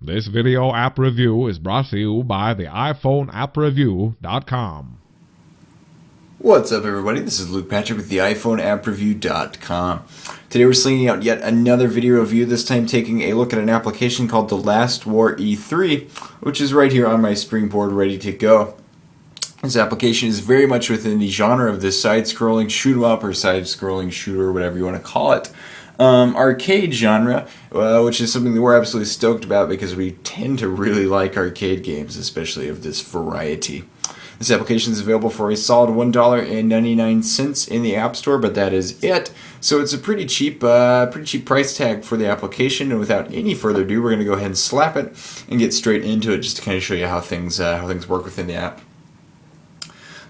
This video app review is brought to you by the iPhoneAppReview.com. What's up, everybody? This is Luke Patrick with the iPhoneAppReview.com. Today we're slinging out yet another video review, this time taking a look at an application called TheLastWarE3, which is right here on my springboard ready to go. This application is very much within the genre of this side-scrolling shoot-'em-up or side-scrolling shooter, whatever you want to call it. Arcade genre, which is something that we're absolutely stoked about because we tend to really like arcade games, especially of this variety. This application is available for a solid $1.99 in the App Store, but that is it. So it's a pretty cheap price tag for the application. And without any further ado, we're going to go ahead and slap it and get straight into it, just to kind of show you how things work within the app.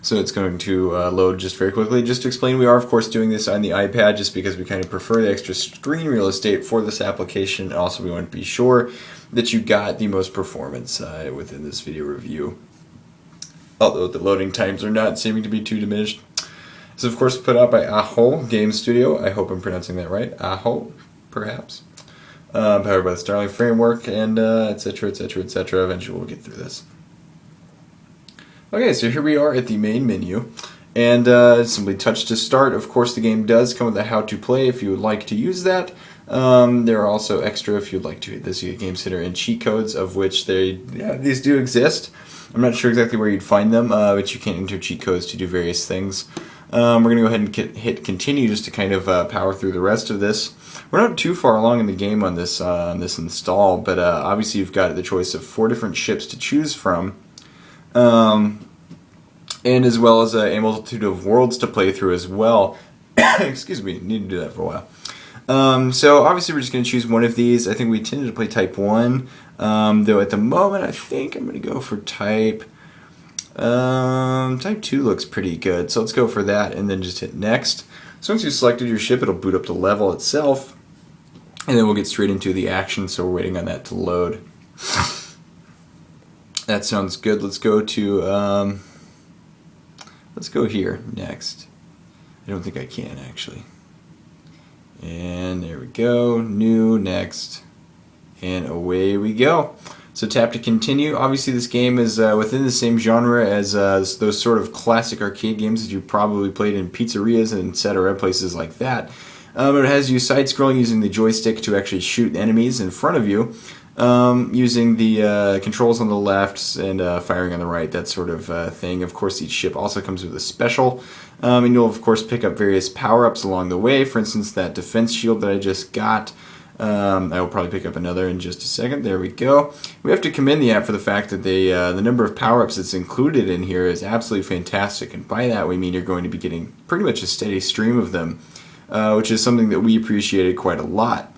So it's going to load just very quickly. Just to explain, we are of course doing this on the iPad just because we kind of prefer the extra screen real estate for this application. And also we want to be sure that you got the most performance within this video review. Although the loading times are not seeming to be too diminished. This is of course put out by Aho Game Studio. I hope I'm pronouncing that right. Aho, perhaps. Powered by the Starling framework and etc, etc, etc. Eventually we'll get through this. Okay, so here we are at the main menu, and simply touch to start. Of course, the game does come with a how to play if you would like to use that. There are also extra, if you'd like to hit this, you get game center and cheat codes, of which these do exist. I'm not sure exactly where you'd find them, but you can enter cheat codes to do various things. We're going to go ahead and hit continue just to kind of power through the rest of this. We're not too far along in the game on this install, but obviously you've got the choice of 4 different ships to choose from. And as well as a multitude of worlds to play through as well. Excuse me, need to do that for a while. So obviously we're just going to choose one of these. I think we tended to play type 1, though at the moment I think I'm going to go for type 2 looks pretty good. So let's go for that and then just hit next. So once you've selected your ship, it'll boot up the level itself, and then we'll get straight into the action, so we're waiting on that to load. That sounds good. Let's go to let's go here next. I don't think I can actually. And there we go. New, next, and away we go. So tap to continue. Obviously this game is within the same genre as those sort of classic arcade games that you probably played in pizzerias and etc. places like that. It has you side-scrolling using the joystick to actually shoot enemies in front of you. Using the controls on the left and firing on the right, that sort of thing. Of course, each ship also comes with a special, and you'll of course pick up various power-ups along the way. For instance, that defense shield that I just got, I will probably pick up another in just a second. There we go. We have to commend the app for the fact that the number of power-ups that's included in here is absolutely fantastic, and by that we mean you're going to be getting pretty much a steady stream of them, which is something that we appreciated quite a lot.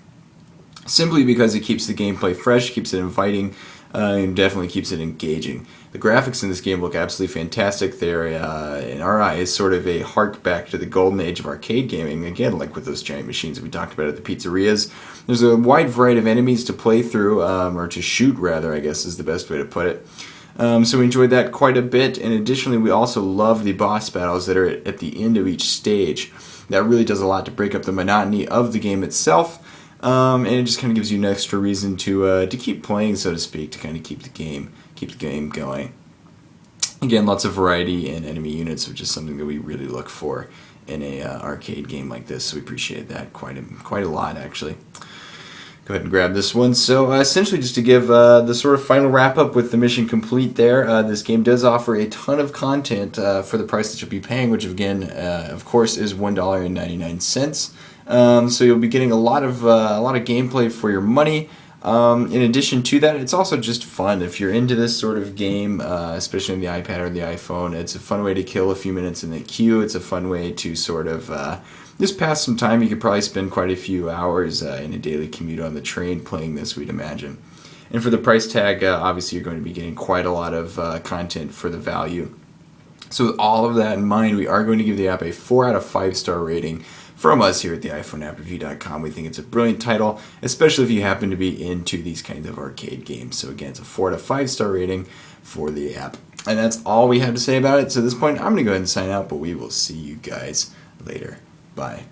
Simply because it keeps the gameplay fresh, keeps it inviting, and definitely keeps it engaging. The graphics in this game look absolutely fantastic. They're, in our eyes, sort of a hark back to the golden age of arcade gaming. Again, like with those giant machines that we talked about at the pizzerias. There's a wide variety of enemies to play through, or to shoot rather, I guess is the best way to put it. So we enjoyed that quite a bit, and additionally we also love the boss battles that are at the end of each stage. That really does a lot to break up the monotony of the game itself. And it just kind of gives you an extra reason to keep playing, so to speak, to kind of keep the game going. Again, lots of variety in enemy units, which is something that we really look for in a arcade game like this. So we appreciate that quite a lot, actually. Go ahead and grab this one. So essentially, just to give the sort of final wrap up with the mission complete there, this game does offer a ton of content for the price that you'll be paying, which again, of course, is $1.99. So you'll be getting a lot of gameplay for your money. In addition to that, it's also just fun. If you're into this sort of game, especially on the iPad or the iPhone, it's a fun way to kill a few minutes in the queue. It's a fun way to sort of just pass some time. You could probably spend quite a few hours in a daily commute on the train playing this, we'd imagine. And for the price tag, obviously you're going to be getting quite a lot of content for the value. So with all of that in mind, we are going to give the app a 4 out of 5 star rating. From us here at the iPhoneAppReview.com, we think it's a brilliant title, especially if you happen to be into these kinds of arcade games. So again, it's a 4 out of 5 star rating for the app. And that's all we have to say about it. So at this point, I'm going to go ahead and sign out, but we will see you guys later. Bye.